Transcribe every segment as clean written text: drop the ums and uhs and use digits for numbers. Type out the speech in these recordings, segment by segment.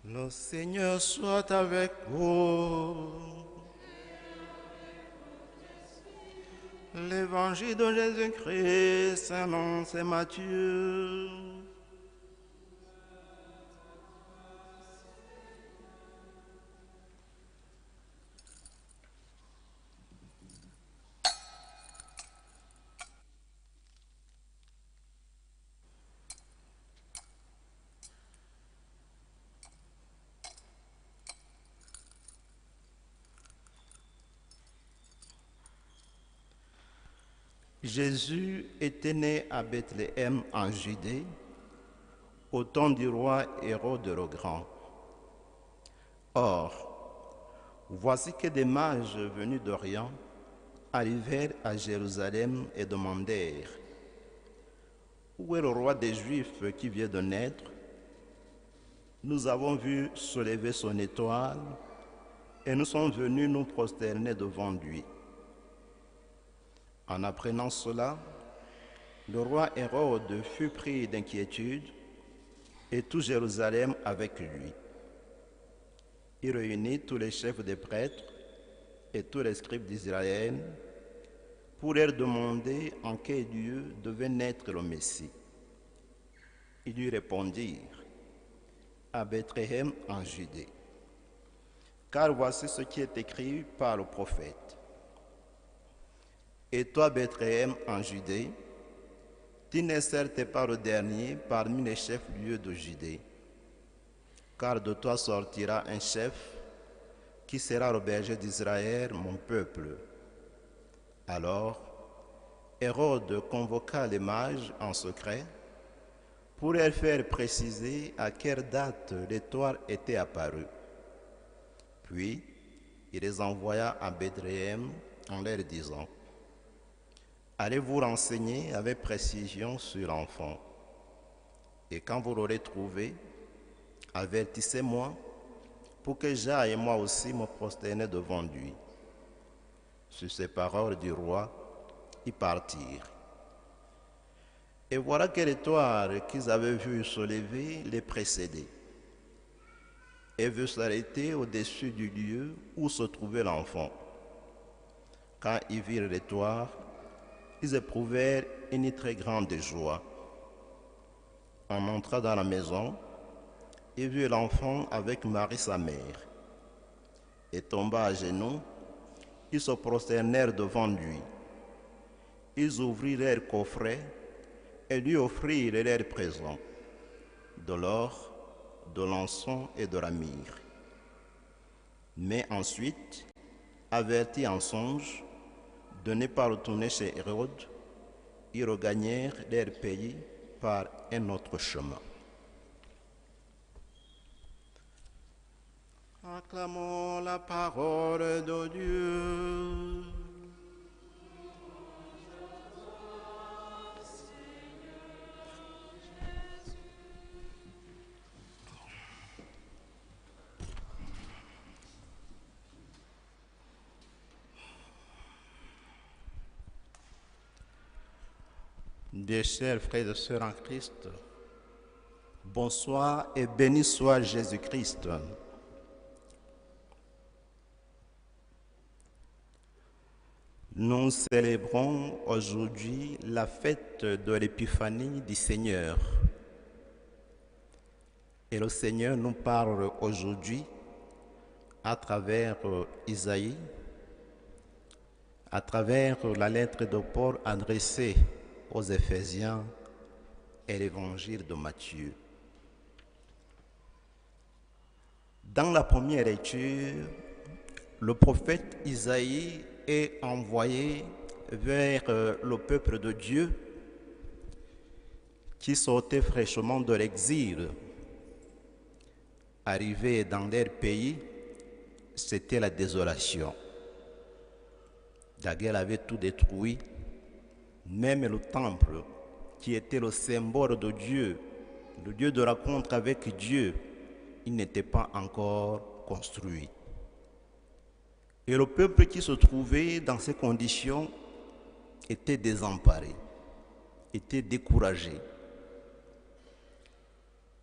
Le Seigneur soit avec vous. L'évangile de Jésus-Christ selon saint Matthieu. Jésus était né à Bethléem en Judée, au temps du roi Hérode le Grand. Or, voici que des mages venus d'Orient arrivèrent à Jérusalem et demandèrent: Où est le roi des Juifs qui vient de naître? Nous avons vu se lever son étoile et nous sommes venus nous prosterner devant lui. En apprenant cela, le roi Hérode fut pris d'inquiétude et tout Jérusalem avec lui. Il réunit tous les chefs des prêtres et tous les scribes d'Israël pour leur demander en quel lieu devait naître le Messie. Ils lui répondirent: à Bethléem en Judée. Car voici ce qui est écrit par le prophète. Et toi, Bethléem en Judée, tu n'es certes pas le dernier parmi les chefs-lieux de Judée, car de toi sortira un chef qui sera le berger d'Israël, mon peuple. Alors, Hérode convoqua les mages en secret pour leur faire préciser à quelle date l'étoile était apparue. Puis, il les envoya à Bethléem en leur disant: Allez vous renseigner avec précision sur l'enfant. Et quand vous l'aurez trouvé, avertissez-moi pour que j'aille moi aussi me prosterner devant lui. Sur ces paroles du roi, ils partirent. Et voilà que l'étoile qu'ils avaient vue se lever les précédait et veut s'arrêter au-dessus du lieu où se trouvait l'enfant. Quand ils virent l'étoile, ils éprouvèrent une très grande joie. En entrant dans la maison, ils virent l'enfant avec Marie sa mère. Et tombant à genoux, ils se prosternèrent devant lui. Ils ouvrirent leur coffret et lui offrirent leurs présents: de l'or, de l'encens et de la myrrhe. Mais ensuite, avertis en songe de ne pas retourner chez Hérode, ils regagnèrent leur pays par un autre chemin. Acclamons la parole de Dieu. Des chers frères et sœurs en Christ, bonsoir et béni soit Jésus-Christ. Nous célébrons aujourd'hui la fête de l'Épiphanie du Seigneur. Et le Seigneur nous parle aujourd'hui à travers Isaïe, à travers la lettre de Paul adressée aux Éphésiens et l'évangile de Matthieu. Dans la première lecture, le prophète Isaïe est envoyé vers le peuple de Dieu qui sortait fraîchement de l'exil. Arrivé dans leur pays, c'était la désolation. La guerre avait tout détruit, même le temple qui était le symbole de Dieu, le Dieu de rencontre avec Dieu, il n'était pas encore construit. Et le peuple qui se trouvait dans ces conditions était désemparé, était découragé.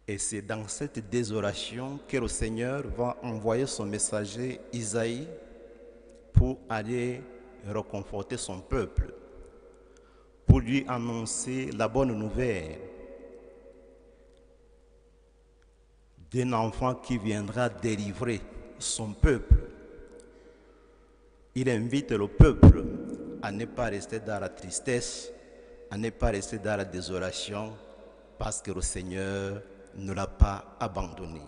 Et c'est dans cette désolation que le Seigneur va envoyer son messager Isaïe pour aller réconforter son peuple, pour lui annoncer la bonne nouvelle d'un enfant qui viendra délivrer son peuple. Il invite le peuple à ne pas rester dans la tristesse, à ne pas rester dans la désolation, parce que le Seigneur ne l'a pas abandonné.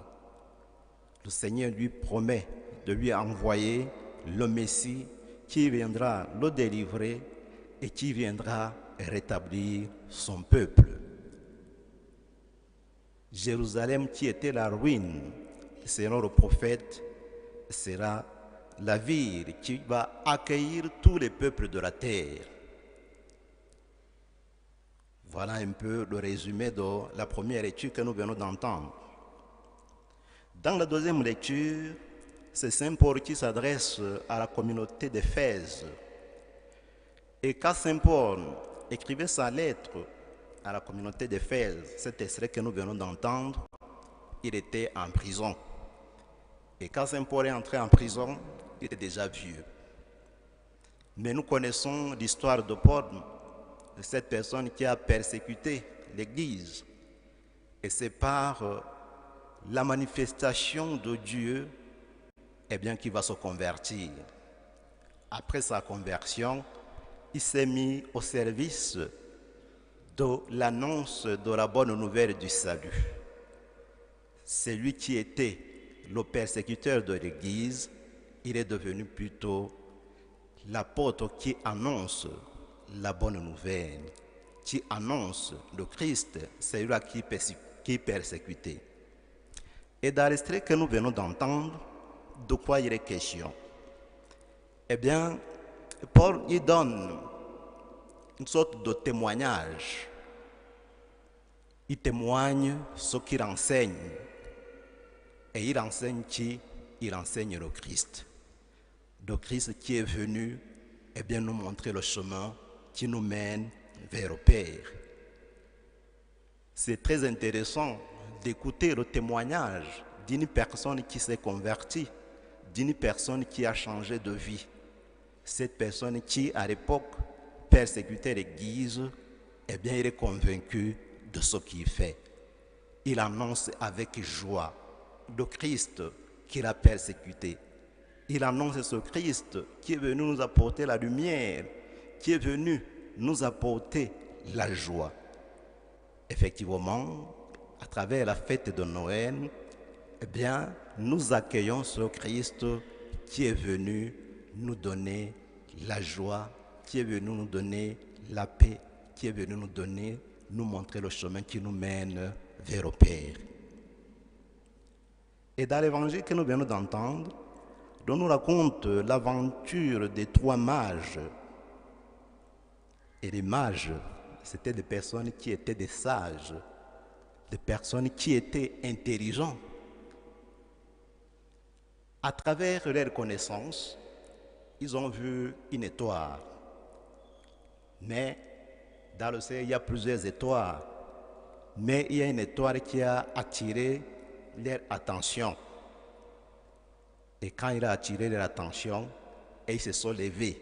Le Seigneur lui promet de lui envoyer le Messie qui viendra le délivrer et qui viendra rétablir son peuple. Jérusalem qui était la ruine, selon le prophète, sera la ville qui va accueillir tous les peuples de la terre. Voilà un peu le résumé de la première lecture que nous venons d'entendre. Dans la deuxième lecture, c'est Saint Paul qui s'adresse à la communauté d'Éphèse. Et quand Saint Paul écrivait sa lettre à la communauté d'Éphèse, cet extrait que nous venons d'entendre, il était en prison. Et quand Saint Paul est entré en prison, il était déjà vieux. Mais nous connaissons l'histoire de Paul, de cette personne qui a persécuté l'Église. Et c'est par la manifestation de Dieu qu'il va se convertir. Après sa conversion, il s'est mis au service de l'annonce de la bonne nouvelle du salut. C'est lui qui était le persécuteur de l'Église, il est devenu plutôt l'apôtre qui annonce la bonne nouvelle, qui annonce le Christ, c'est lui qui est persécuté. Et dans l'extrait que nous venons d'entendre, de quoi il est question? Eh bien, Paul il donne une sorte de témoignage. Il témoigne ce qu'il enseigne. Et il enseigne qui? Il enseigne le Christ. Le Christ qui est venu nous montrer le chemin qui nous mène vers le Père. C'est très intéressant d'écouter le témoignage d'une personne qui s'est convertie, d'une personne qui a changé de vie. Cette personne qui, à l'époque, persécutait l'Église, il est convaincu de ce qu'il fait. Il annonce avec joie le Christ qu'il a persécuté. Il annonce ce Christ qui est venu nous apporter la lumière, qui est venu nous apporter la joie. Effectivement, à travers la fête de Noël, nous accueillons ce Christ qui est venu nous donner la joie, qui est venu nous donner la paix, qui est venu nous montrer le chemin qui nous mène vers le Père. Et dans l'évangile que nous venons d'entendre, on nous raconte l'aventure des 3 mages. Et les mages, c'était des personnes qui étaient des sages, des personnes qui étaient intelligents. À travers leur connaissance, ils ont vu une étoile. Mais dans le ciel, il y a plusieurs étoiles. Mais il y a une étoile qui a attiré leur attention. Et quand il a attiré leur attention, ils se sont levés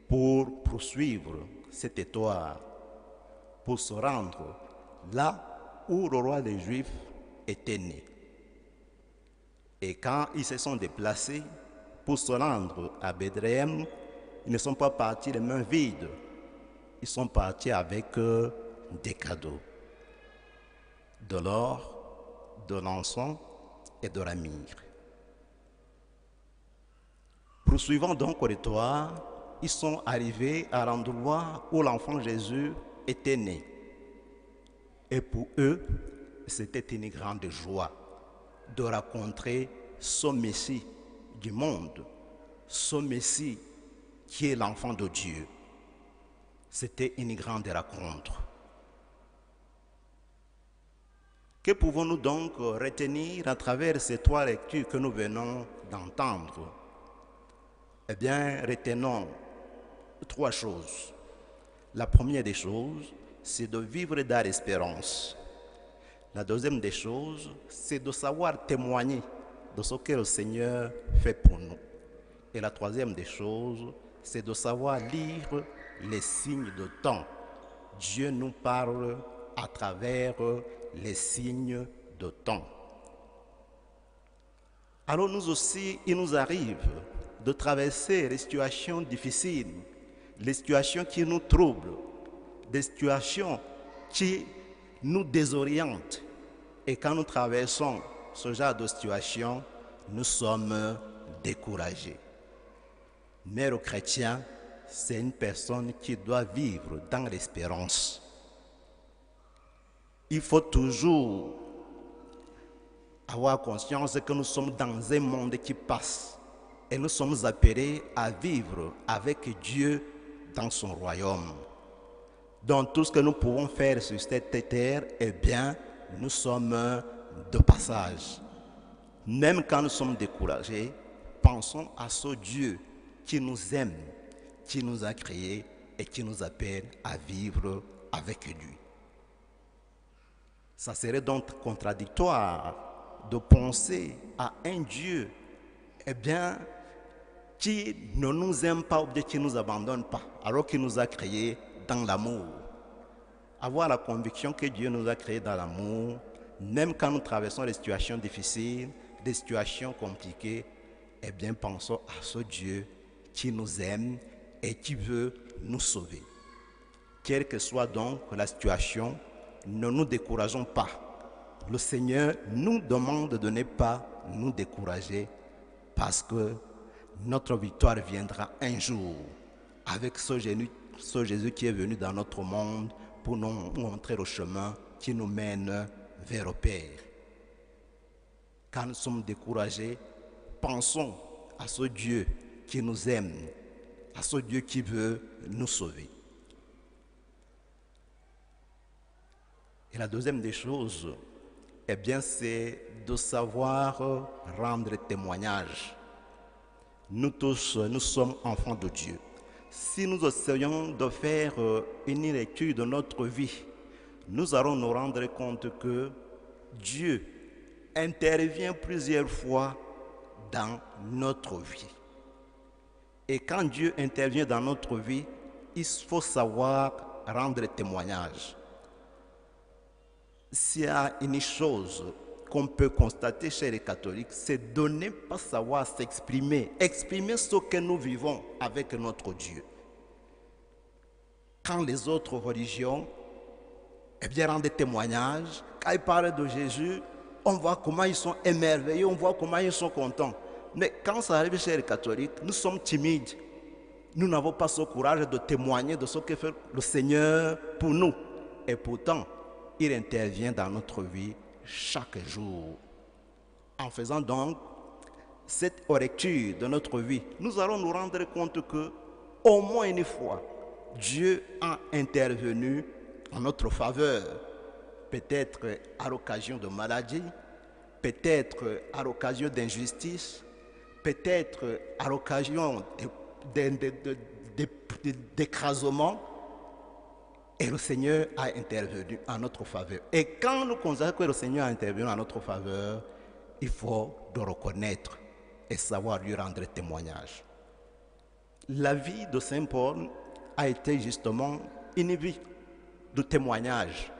pour poursuivre cette étoile, pour se rendre là où le roi des Juifs était né. Et quand ils se sont déplacés pour se rendre à Bethléem, ils ne sont pas partis les mains vides. Ils sont partis avec des cadeaux, de l'or, de l'encens et de la myrrhe. Poursuivant donc l'étoile, ils sont arrivés à l'endroit où l'enfant Jésus était né. Et pour eux, c'était une grande joie de rencontrer ce Messie du monde, ce Messie qui est l'enfant de Dieu. C'était une grande rencontre. Que pouvons-nous donc retenir à travers ces 3 lectures que nous venons d'entendre? Retenons 3 choses. La première des choses, c'est de vivre dans l'espérance. La deuxième des choses, c'est de savoir témoigner de ce que le Seigneur fait pour nous. Et la troisième des choses, c'est de savoir lire les signes de temps. Dieu nous parle à travers les signes de temps. Alors nous aussi, il nous arrive de traverser les situations difficiles, les situations qui nous troublent, des situations qui nous désorientent. Et quand nous traversons ce genre de situation, nous sommes découragés. Mais le chrétien, c'est une personne qui doit vivre dans l'espérance. Il faut toujours avoir conscience que nous sommes dans un monde qui passe et nous sommes appelés à vivre avec Dieu dans son royaume. Donc tout ce que nous pouvons faire sur cette terre, eh bien, nous sommes de passage. Même quand nous sommes découragés, pensons à ce Dieu qui nous aime, qui nous a créés et qui nous appelle à vivre avec lui. Ça serait donc contradictoire de penser à un Dieu, eh bien, qui ne nous aime pas ou bien qui ne nous abandonne pas, alors qu'il nous a créés dans l'amour. Avoir la conviction que Dieu nous a créés dans l'amour, même quand nous traversons des situations difficiles, des situations compliquées, eh bien, pensons à ce Dieu qui nous aime et qui veut nous sauver. Quelle que soit donc la situation, ne nous décourageons pas. Le Seigneur nous demande de ne pas nous décourager parce que notre victoire viendra un jour avec ce Jésus qui est venu dans notre monde pour nous montrer le chemin qui nous mène vers le Père. Quand nous sommes découragés, pensons à ce Dieu qui nous aime, à ce Dieu qui veut nous sauver. Et la deuxième des choses, eh bien, c'est de savoir rendre témoignage. Nous tous, nous sommes enfants de Dieu. Si nous essayons de faire une lecture de notre vie, nous allons nous rendre compte que Dieu intervient plusieurs fois dans notre vie. Et quand Dieu intervient dans notre vie, il faut savoir rendre témoignage. S'il y a une chose qu'on peut constater chez les catholiques, c'est de ne pas savoir s'exprimer, exprimer ce que nous vivons avec notre Dieu. Quand les autres religions, eh bien, rendent des témoignages, quand ils parlent de Jésus, on voit comment ils sont émerveillés, on voit comment ils sont contents. Mais quand ça arrive chez les catholiques, nous sommes timides. Nous n'avons pas ce courage de témoigner de ce que fait le Seigneur pour nous. Et pourtant, il intervient dans notre vie chaque jour. En faisant donc cette lecture de notre vie, nous allons nous rendre compte que, au moins une fois, Dieu a intervenu en notre faveur. Peut-être à l'occasion de maladie, peut-être à l'occasion d'injustice, peut-être à l'occasion d'écrasement. Et le Seigneur a intervenu en notre faveur. Et quand nous constatons que le Seigneur a intervenu en notre faveur, il faut le reconnaître et savoir lui rendre témoignage. La vie de Saint Paul a été justement une vie de témoignage.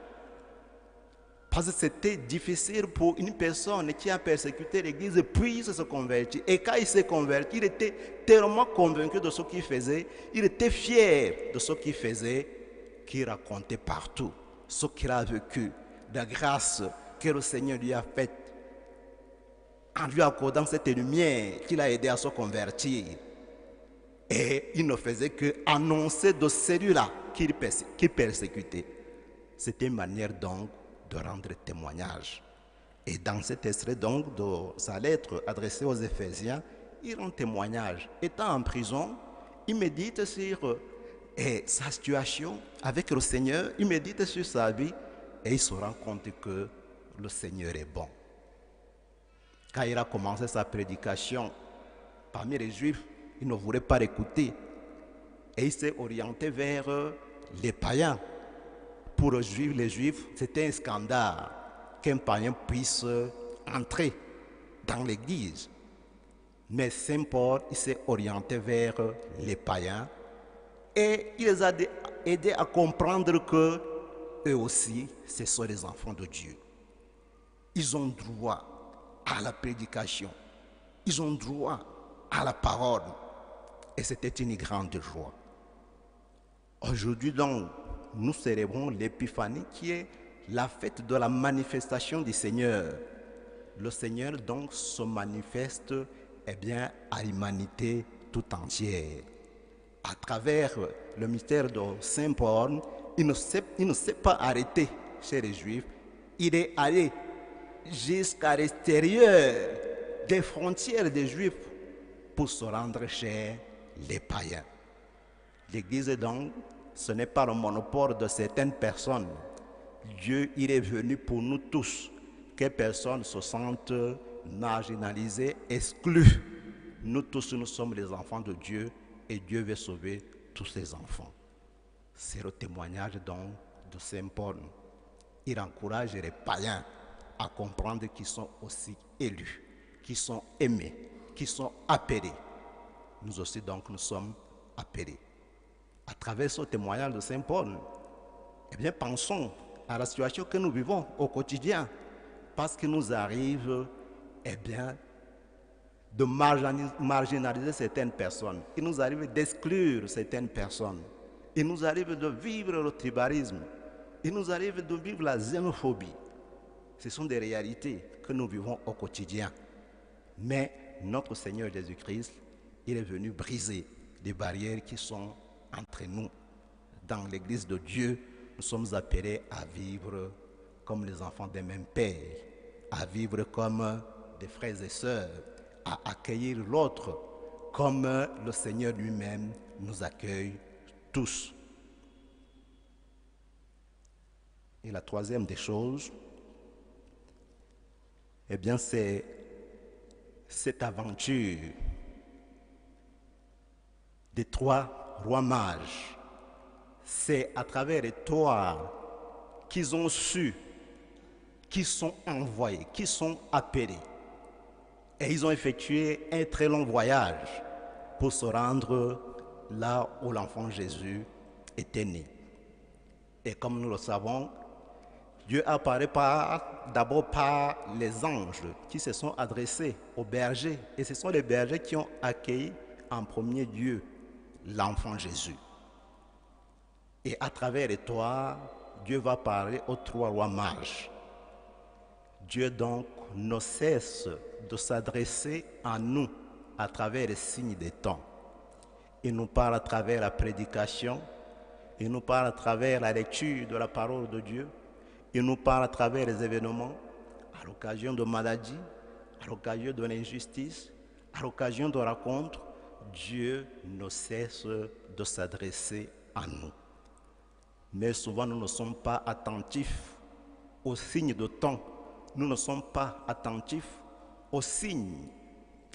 Parce que c'était difficile pour une personne qui a persécuté l'Église puisse se convertir. Et quand il s'est converti, il était tellement convaincu de ce qu'il faisait, il était fier de ce qu'il faisait, qu'il racontait partout ce qu'il a vécu, la grâce que le Seigneur lui a faite, en lui accordant cette lumière qu'il a aidé à se convertir. Et il ne faisait qu'annoncer de celui-là qu'il persécutait. C'était une manière donc de rendre témoignage. Et dans cet extrait donc de sa lettre adressée aux Éphésiens, il rend témoignage. Étant en prison, il médite sur sa situation avec le Seigneur, il médite sur sa vie et il se rend compte que le Seigneur est bon. Quand il a commencé sa prédication parmi les Juifs, il ne voulait pas l'écouter et il s'est orienté vers les païens. Pour les Juifs, c'était un scandale. qu'un païen puisse entrer dans l'Église. Mais Saint Paul, il s'est orienté vers les païens et il les a aidés à comprendre que eux aussi, ce sont les enfants de Dieu. Ils ont droit à la prédication. Ils ont droit à la parole. Et c'était une grande joie. Aujourd'hui donc, nous célébrons l'Épiphanie qui est la fête de la manifestation du Seigneur. Le Seigneur donc se manifeste à l'humanité tout entière. À travers le mystère de Saint Paul, il ne s'est pas arrêté chez les Juifs. Il est allé jusqu'à l'extérieur des frontières des Juifs pour se rendre chez les païens. L'Église donc, ce n'est pas le monopole de certaines personnes. Dieu, il est venu pour nous tous, que personne se sente marginalisé, exclu. Nous tous, nous sommes les enfants de Dieu et Dieu veut sauver tous ses enfants. C'est le témoignage donc de Saint Paul. Il encourage les païens à comprendre qu'ils sont aussi élus, qu'ils sont aimés, qu'ils sont appelés. Nous aussi donc nous sommes appelés. À travers ce témoignage de Saint Paul, pensons à la situation que nous vivons au quotidien, parce qu'il nous arrive de marginaliser certaines personnes. Il nous arrive d'exclure certaines personnes. Il nous arrive de vivre le tribalisme. Il nous arrive de vivre la xénophobie. Ce sont des réalités que nous vivons au quotidien. Mais notre Seigneur Jésus-Christ, il est venu briser les barrières qui sont entre nous. Dans l'Église de Dieu, nous sommes appelés à vivre comme les enfants d'un même Père, à vivre comme des frères et sœurs, à accueillir l'autre comme le Seigneur lui-même nous accueille tous. Et la troisième des choses, c'est cette aventure des trois rois mages. C'est à travers les trois qu'ils ont su, qu'ils sont envoyés, qu'ils sont appelés. Et ils ont effectué un très long voyage pour se rendre là où l'enfant Jésus était né. Et comme nous le savons, Dieu apparaît d'abord par les anges qui se sont adressés aux bergers. Et ce sont les bergers qui ont accueilli en premier lieu l'enfant Jésus. Et à travers les trois, Dieu va parler aux trois rois mages. Dieu donc ne cesse de s'adresser à nous à travers les signes des temps. Il nous parle à travers la prédication, il nous parle à travers la lecture de la parole de Dieu, il nous parle à travers les événements, à l'occasion de maladies, à l'occasion de l'injustice, à l'occasion de rencontres. Dieu ne cesse de s'adresser à nous. Mais souvent, nous ne sommes pas attentifs aux signes de temps. Nous ne sommes pas attentifs aux signes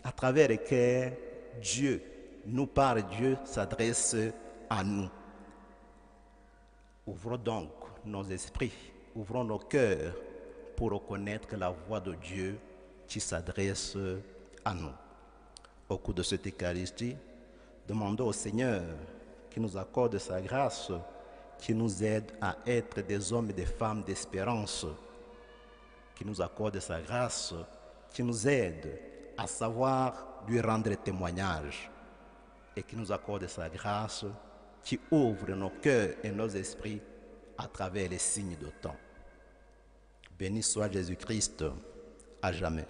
à travers lesquels Dieu nous parle, Dieu s'adresse à nous. Ouvrons donc nos esprits, ouvrons nos cœurs pour reconnaître la voix de Dieu qui s'adresse à nous. Au cours de cette Eucharistie, demandons au Seigneur qu'il nous accorde sa grâce, qui nous aide à être des hommes et des femmes d'espérance, qui nous accorde sa grâce, qui nous aide à savoir lui rendre témoignage et qui nous accorde sa grâce, qui ouvre nos cœurs et nos esprits à travers les signes de temps. Béni soit Jésus-Christ à jamais.